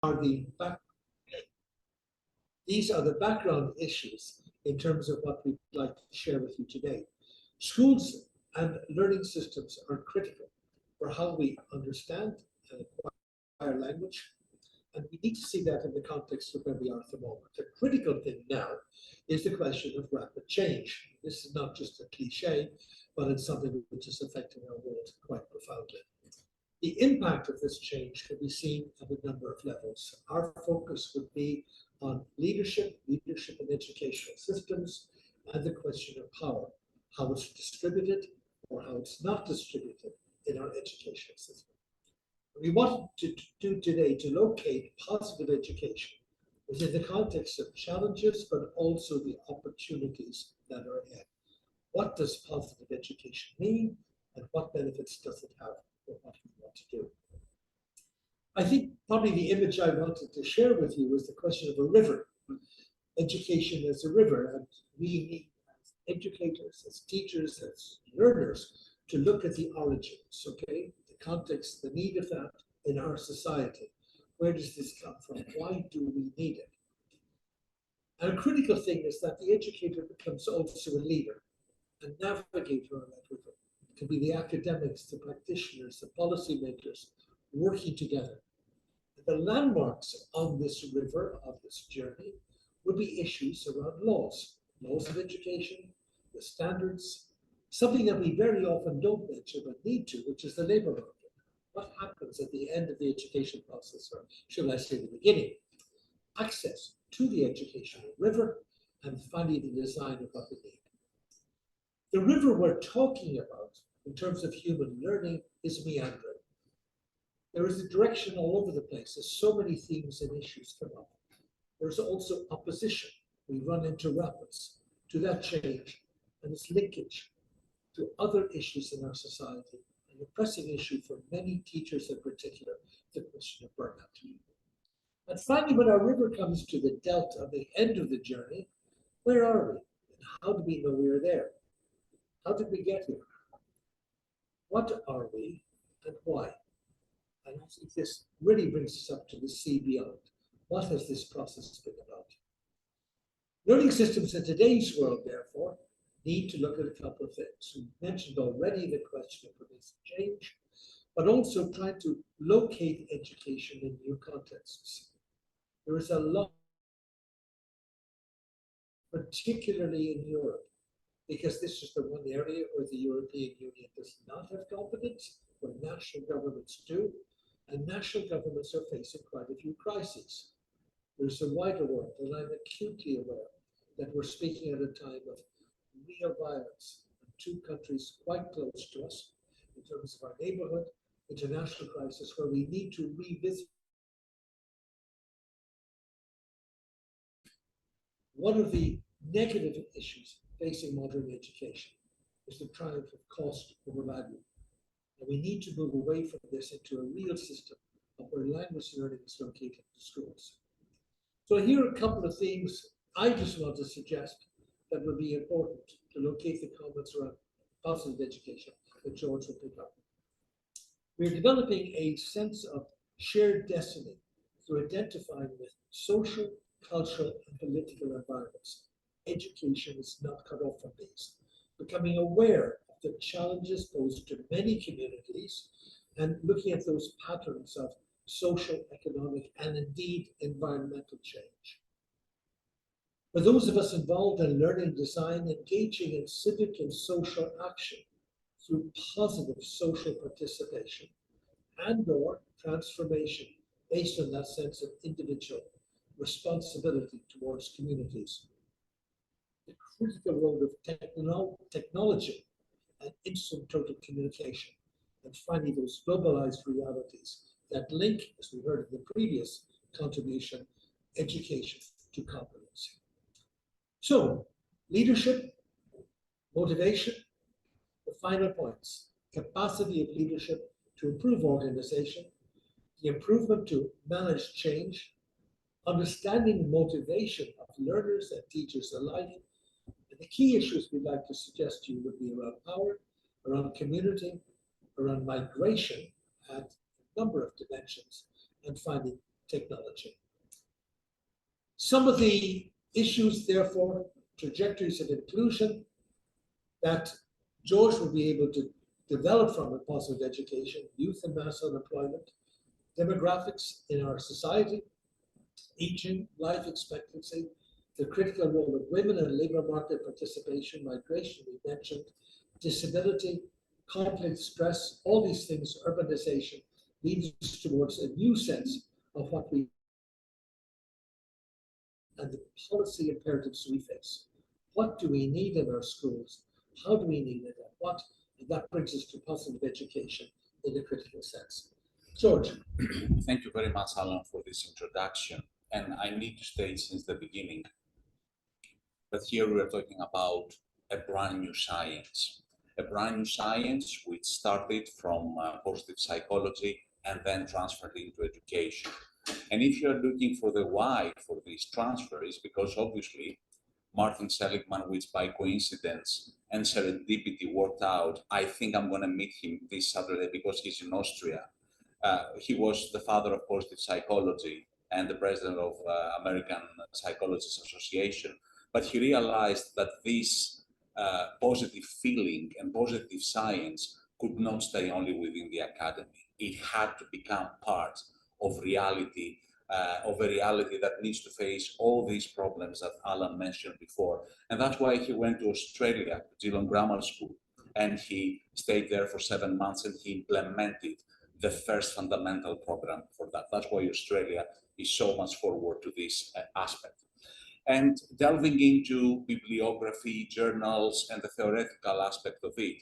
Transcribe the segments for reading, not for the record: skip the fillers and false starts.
are the back, these are the background issues in terms of what we'd like to share with you today. Schools and learning systems are critical for how we understand and acquire language, and we need to see that in the context of where we are at the moment. The critical thing now is the question of rapid change. This is not just a cliche, but it's something which is affecting our world quite profoundly. The impact of this change can be seen at a number of levels. Our focus would be on leadership in educational systems, and the question of power, how it's distributed or how it's not distributed in our educational system. We want to do today to locate positive education within the context of challenges, but also the opportunities that are ahead. What does positive education mean, and what benefits does it have for what we want to do? I think probably the image I wanted to share with you is the question of a river. Education as a river, and we need, as educators, as teachers, as learners, to look at the origins, okay? The context, the need of that in our society. Where does this come from? Why do we need it? And a critical thing is that the educator becomes also a leader, a navigator on that river. It can be the academics, the practitioners, the policymakers working together. The landmarks on this river, of this journey, would be issues around laws of education, the standards, something that we very often don't mention but need to, which is the labor market. What happens at the end of the education process, or should I say the beginning? Access to the educational river, and finally the design of what we need. The river we're talking about in terms of human learning is meandering. There is a direction all over the place as so many themes and issues come up. There's also opposition. We run into rapids to that change and its linkage to other issues in our society. And a pressing issue for many teachers in particular, the question of burnout. And finally, when our river comes to the delta, the end of the journey, where are we? And how do we know we are there? How did we get here? What are we and why? And I think this really brings us up to the sea beyond. What has this process been about? Learning systems in today's world, therefore, need to look at a couple of things. We mentioned already the question of pervasive change, but also trying to locate education in new contexts. There is a lot, particularly in Europe, because this is the one area where the European Union does not have competence, where national governments do, and national governments are facing quite a few crises. There's a wider world, and I'm acutely aware that we're speaking at a time of real violence in two countries quite close to us in terms of our neighborhood, international crisis, where we need to revisit. One of the negative issues facing modern education is the triumph of cost over value. And we need to move away from this into a real system of where language learning is located in schools. So here are a couple of themes I just want to suggest that would be important to locate the comments around positive education that George will pick up. We're developing a sense of shared destiny through identifying with social, cultural, and political environments. Education is not cut off from these. Becoming aware of the challenges posed to many communities and looking at those patterns of social, economic, and indeed environmental change. For those of us involved in learning design, engaging in civic and social action through positive social participation and/or transformation based on that sense of individual responsibility towards communities. The critical role of technology and instant total communication, and finally those globalized realities that link, as we heard in the previous contribution, education to competency. So, leadership, motivation, the final points: capacity of leadership to improve organization, the improvement to manage change, understanding the motivation of learners and teachers alike. And the key issues we'd like to suggest to you would be around power, around community, around migration at a number of dimensions, and finally, technology. Some of the issues, therefore, trajectories of inclusion that George will be able to develop from a positive education, youth and mass unemployment, demographics in our society, aging, life expectancy, the critical role of women in labor market participation, migration, we mentioned, disability, conflict, stress, all these things, urbanization, leads towards a new sense of what we and the policy imperatives we face. What do we need in our schools? How do we need it? And what? And that brings us to positive education in a critical sense. George. Thank you very much, Alan, for this introduction. And I need to state since the beginning that here we are talking about a brand new science. A brand new science which started from positive psychology and then transferred into education. And if you're looking for the why for this transfer, is because obviously Martin Seligman, which by coincidence and serendipity worked out, I think I'm going to meet him this Saturday because he's in Austria. He was the father of positive psychology and the president of American Psychologists Association. But he realized that this positive feeling and positive science could not stay only within the academy. It had to become part of reality, of a reality that needs to face all these problems that Alan mentioned before. And that's why he went to Australia, Geelong Grammar School, and he stayed there for 7 months and he implemented the first fundamental program for that. That's why Australia is so much forward to this aspect. And delving into bibliography, journals, and the theoretical aspect of it,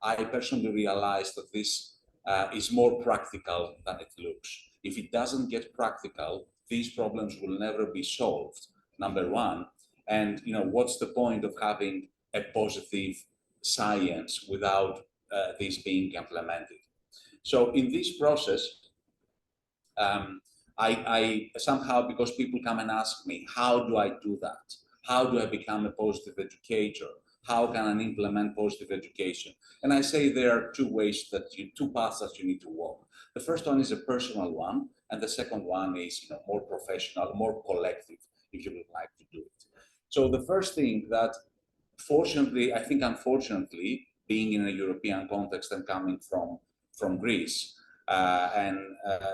I personally realized that this is more practical than it looks. If it doesn't get practical, these problems will never be solved, number one. And what's the point of having a positive science without this being implemented? So in this process, I somehow, because people come and ask me, how do I do that? How do I become a positive educator? How can I implement positive education? And I say there are two paths that you need to walk. The first one is a personal one, and the second one is more professional, more collective, if you would like to do it. So the first thing that, fortunately, I think unfortunately, being in a European context and coming from Greece, and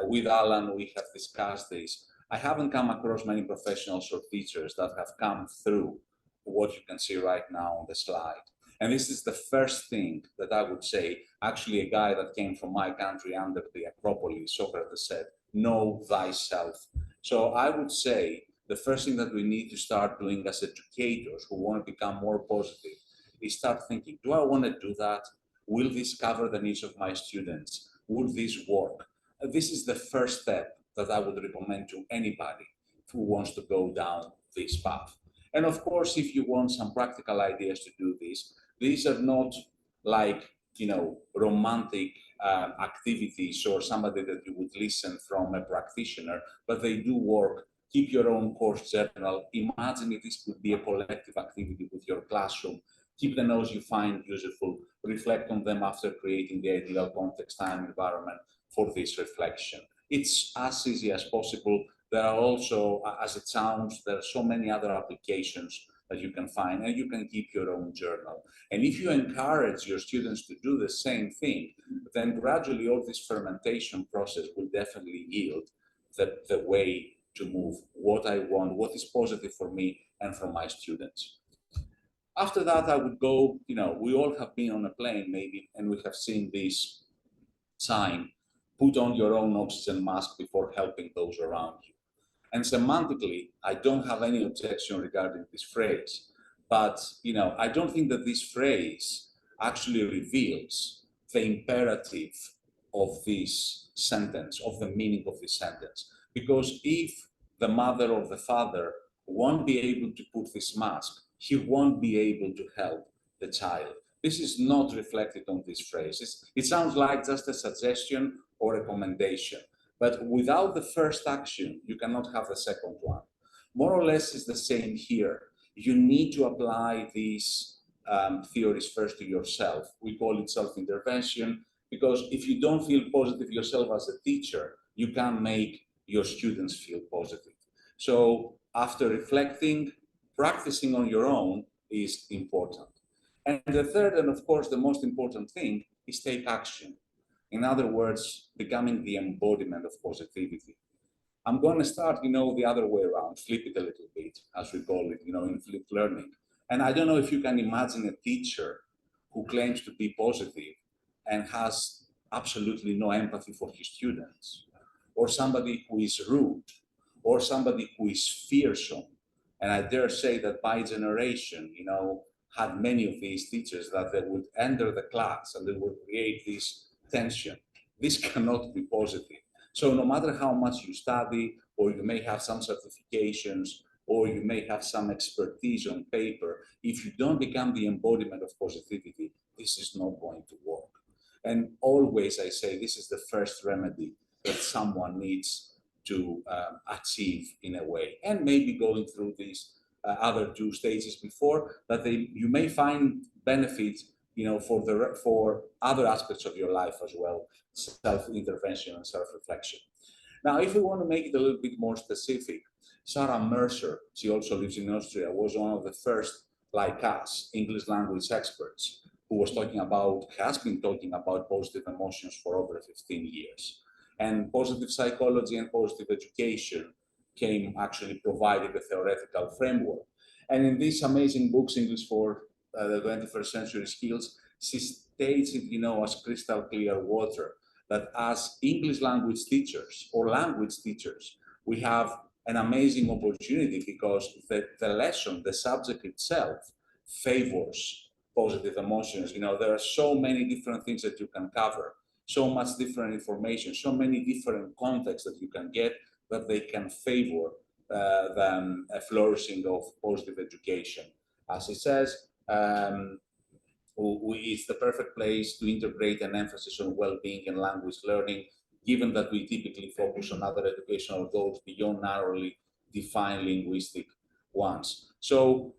with Alan, we have discussed this. I haven't come across many professionals or teachers that have come through what you can see right now on the slide. And this is the first thing that I would say. Actually, a guy that came from my country under the Acropolis, Socrates, said, know thyself. So I would say the first thing that we need to start doing as educators who want to become more positive is start thinking, do I want to do that? Will this cover the needs of my students? Will this work? This is the first step that I would recommend to anybody who wants to go down this path. And of course, if you want some practical ideas to do this, these are not like, romantic activities or somebody that you would listen from a practitioner, but they do work. Keep your own course journal. Imagine if this could be a collective activity with your classroom. Keep the notes you find useful, reflect on them after creating the ideal context, time, environment for this reflection. It's as easy as possible. There are also, as it sounds, there are so many other applications that you can find, and you can keep your own journal. And if you encourage your students to do the same thing, then gradually all this fermentation process will definitely yield the way to move what I want, what is positive for me and for my students. After that, I would go, we all have been on a plane maybe, and we have seen this sign, put on your own oxygen mask before helping those around you. And semantically, I don't have any objection regarding this phrase, but I don't think that this phrase actually reveals the imperative of this sentence, of the meaning of this sentence. Because if the mother or the father won't be able to put this mask, he won't be able to help the child. This is not reflected on this phrase. It sounds like just a suggestion or recommendation. But without the first action, you cannot have the second one. More or less is the same here. You need to apply these theories first to yourself. We call it self-intervention, because if you don't feel positive yourself as a teacher, you can't make your students feel positive. So after reflecting, practicing on your own is important. And the third, and of course, the most important thing is take action. In other words, becoming the embodiment of positivity. I'm going to start, the other way around, flip it a little bit, as we call it, in flipped learning. And I don't know if you can imagine a teacher who claims to be positive and has absolutely no empathy for his students, or somebody who is rude, or somebody who is fearsome. And I dare say that my generation, had many of these teachers that they would enter the class and they would create this tension. This cannot be positive. So no matter how much you study, or you may have some certifications, or you may have some expertise on paper, if you don't become the embodiment of positivity, this is not going to work. And always I say this is the first remedy that someone needs to achieve in a way. And maybe going through these other two stages before that, you may find benefits, for other aspects of your life as well, self-intervention and self-reflection. Now, if we want to make it a little bit more specific, Sarah Mercer, she also lives in Austria, was one of the first, like us, English language experts, who has been talking about positive emotions for over 15 years. And positive psychology and positive education actually provided a theoretical framework. And in these amazing books, English for the 21st Century Skills, she states it, as crystal clear water, that as English language teachers or language teachers, we have an amazing opportunity because the lesson, the subject itself, favors positive emotions. There are so many different things that you can cover, so much different information, so many different contexts that you can get, that they can favor a flourishing of positive education. As it says, it's the perfect place to integrate an emphasis on well-being and language learning, given that we typically focus on other educational goals beyond narrowly defined linguistic ones. So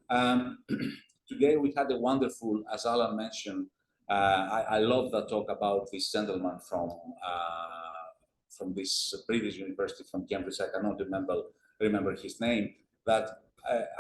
today we had a wonderful, as Alan mentioned, I love that talk about this gentleman from this British university from Cambridge. I cannot remember his name. That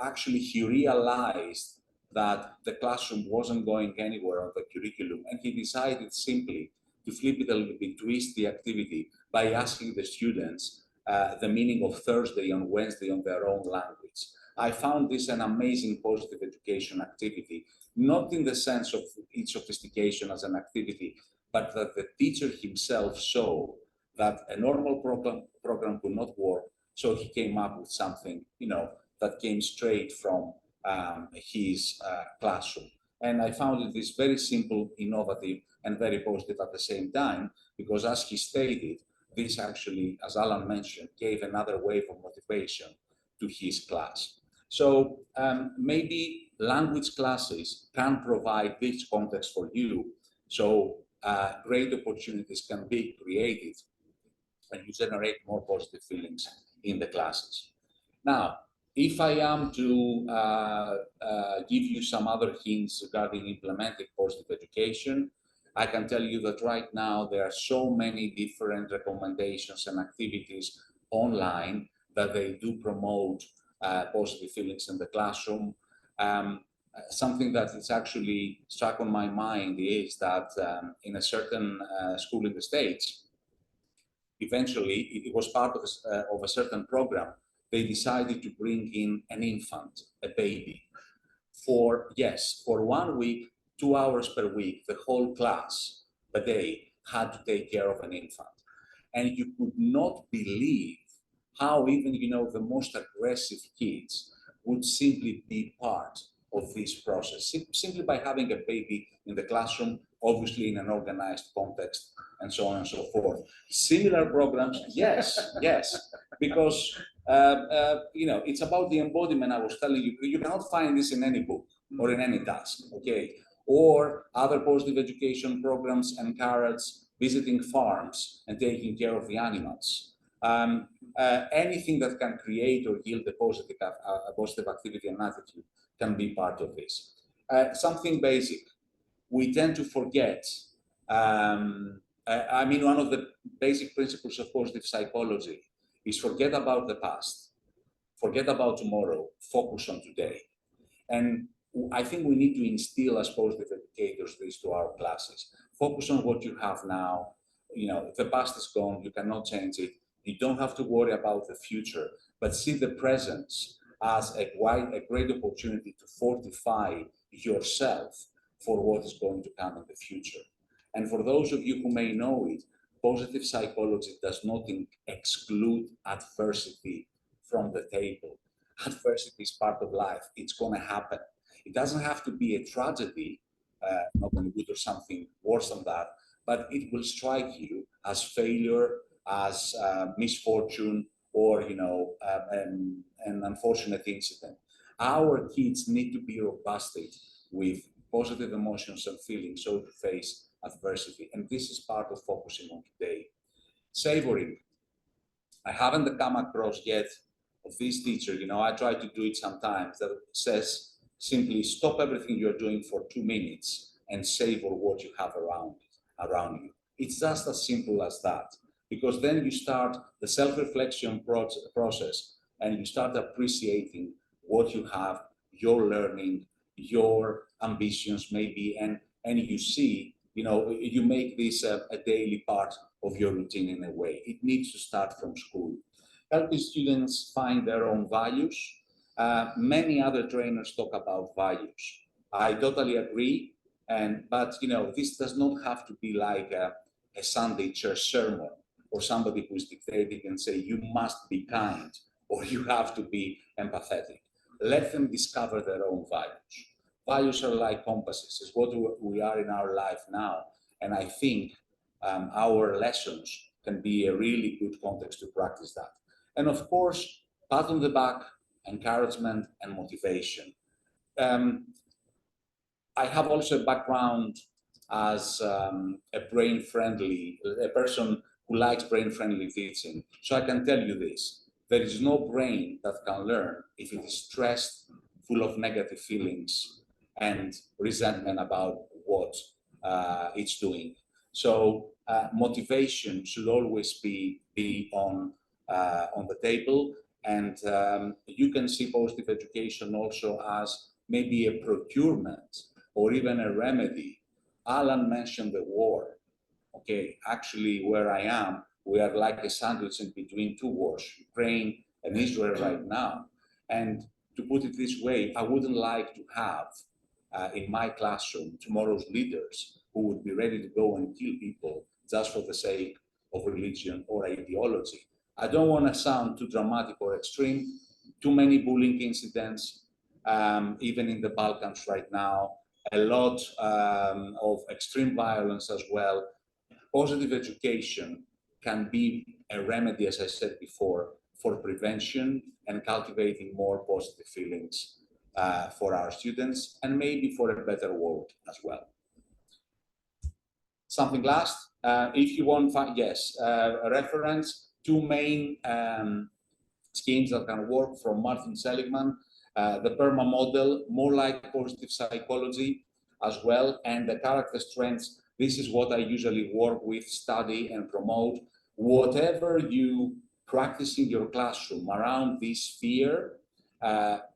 actually he realized that the classroom wasn't going anywhere on the curriculum, and he decided simply to flip it a little bit, twist the activity by asking the students the meaning of Thursday on Wednesday on their own language. I found this an amazing positive education activity, not in the sense of its sophistication as an activity, but that the teacher himself saw that a normal program could not work, so he came up with something, that came straight from his classroom. And I found this very simple, innovative, and very positive at the same time, because as he stated, this actually, as Alan mentioned, gave another wave of motivation to his class. So maybe language classes can provide this context for you. So great opportunities can be created and you generate more positive feelings in the classes. Now, if I am to give you some other hints regarding implementing positive education, I can tell you that right now there are so many different recommendations and activities online that they do promote positive feelings in the classroom. Something that is actually struck on my mind is that in a certain school in the States, eventually it was part of a certain program. They decided to bring in an infant, a baby, for 1 week, 2 hours per week, the whole class a day had to take care of an infant. And you could not believe how even, the most aggressive kids would simply be part of this process, simply by having a baby in the classroom, obviously in an organized context, and so on and so forth. Similar programs, yes, because it's about the embodiment. I was telling you, you cannot find this in any book or in any task, okay? Or other positive education programs encourage visiting farms and taking care of the animals. Anything that can create or yield a positive activity and attitude can be part of this. Something basic. We tend to forget. One of the basic principles of positive psychology is forget about the past, forget about tomorrow, focus on today. And I think we need to instill as positive educators this to our classes. Focus on what you have now. You know, the past is gone, you cannot change it. You don't have to worry about the future, but see the presence as a great opportunity to fortify yourself for what is going to come in the future. And for those of you who may know it, positive psychology does not exclude adversity from the table. Adversity is part of life. It's going to happen. It doesn't have to be a tragedy, not only good or something worse than that, but it will strike you as failure, as misfortune, or an unfortunate incident. Our kids need to be robusted with positive emotions and feelings so to face adversity, and this is part of focusing on today. Savoring. I haven't come across yet of this teacher, I try to do it sometimes, that says simply stop everything you're doing for 2 minutes and savor what you have around you. It's just as simple as that, because then you start the self-reflection process and you start appreciating what you have, your learning, your ambitions maybe, and you see, you make this a daily part of your routine in a way. It needs to start from school. Helping students find their own values. Many other trainers talk about values. I totally agree, but this does not have to be like a Sunday church sermon or somebody who's dictating and say you must be kind or you have to be empathetic. Let them discover their own values. Values are like compasses. It's what we are in our life now, and I think our lessons can be a really good context to practice that. And of course, pat on the back, encouragement, and motivation. I have also a background as a person who likes brain-friendly teaching. So I can tell you this, there is no brain that can learn if it is stressed, full of negative feelings and resentment about what it's doing. So motivation should always be on the table, and you can see positive education also as maybe a procurement or even a remedy. Alan mentioned the war. Okay, actually, where I am, we are like a sandwich in between 2 wars, Ukraine and Israel right now. And to put it this way, I wouldn't like to have in my classroom tomorrow's leaders who would be ready to go and kill people just for the sake of religion or ideology. I don't want to sound too dramatic or extreme. Too many bullying incidents, even in the Balkans right now, a lot of extreme violence as well. Positive education can be a remedy, as I said before, for prevention and cultivating more positive feelings for our students, and maybe for a better world as well. Something last, if you want, yes, a reference, 2 main schemes that can work from Martin Seligman, the PERMA model, more like positive psychology as well, and the character strengths. This is what I usually work with, study and promote. Whatever you practice in your classroom around this sphere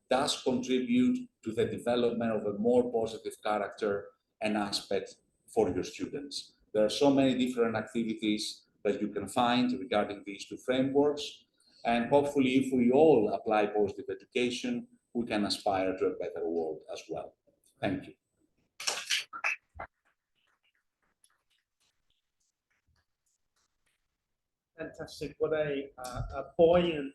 does contribute to the development of a more positive character and aspect for your students. There are so many different activities that you can find regarding these 2 frameworks. And hopefully, if we all apply positive education, we can aspire to a better world as well. Thank you. Fantastic. What a buoyant